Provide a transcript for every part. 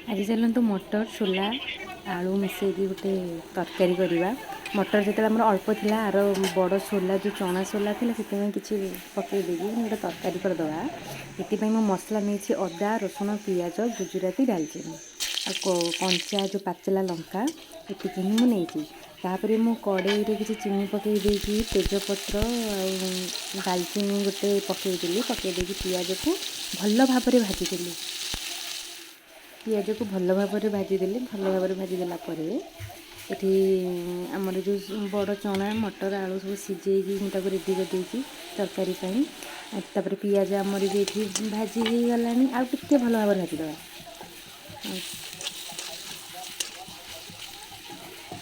आज चलतु मटर छोला आलू मिसेकी गोटे तरकारी करवा। मटर जो आम अल्प थी आर बड़ छोला जो चना छोला थी से किसी पकईदे गोटे तरकारी करदे। ये मो मसला नहीं अदा रसुण पियाज गुजराती डालचीनी कंचा जो पाचला लंका ये ही मुझे मु कड़े किसी चीनी पकई तेजपत्र दालचीनी गोटे पकईदेली पकईदे पियाज को भल भाव में भाजीदेली। पियाज को भल भाव में भाजीदेली भल भाव में भाजीदेला ये आमर जो बड़ चना मटर आलू सब सीझेकी रेडी कर तरकारी तापर पियाज आमर ये भाजी हो गला आगे भल भाव में भाजीद।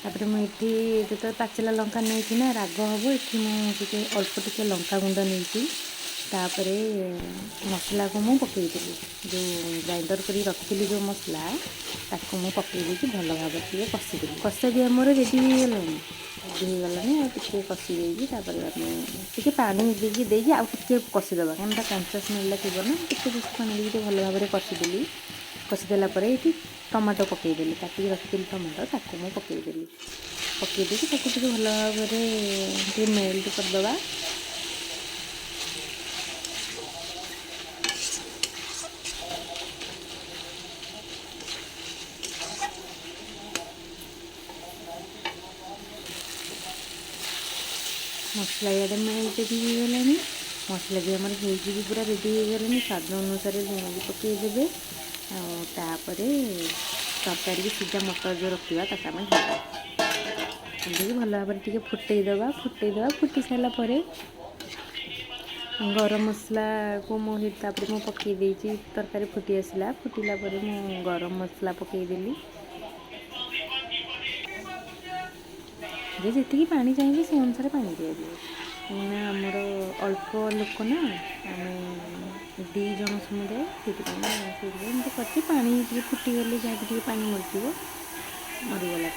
तापर मुझे जो पाचला लंका नहीं ना राग हम ये अल्प टिके लंका गुंड नहीं तापर मसला को मुझे पकईदेली जो ग्राइंडर कर रखी जो मसला ताको मुझे पकईदी भल भाव टे कषिदेली। कषा भी आमर रेडी हो गलानी टे कषि टे पानी देकी आगे कषिदेवा क्या कंचा स्मेल थी ना टे पानी देके भल भाव में कषिदेली। कषिदेला ये टमाटो पकईदेली काटिकी रखी टमाटो ताको मुझे पकईदेली पकईदी भल भाव में मेल्ट करदे। मसला इे मेल्ट भी हो गलानी मसला भी आमर हो पूरा रेडी हो गलानी। स्वाद अनुसार लुण भी पकईदे आपर तरकारी की सीधा मटर जो रखा ताकि भल भाव में फुटईदे फुटी सारापर गरम मसला को मुझे पकईदे तरकारी फुटी आसला फुटिला मु गरम मसला पकईदेली। जी पानी चाहिए से अनुसार पानी दिया आमर अल्प लोक ना आम 2 जन समुदाय से पानी फुटीगले जहाँ भी पानी मरीगला।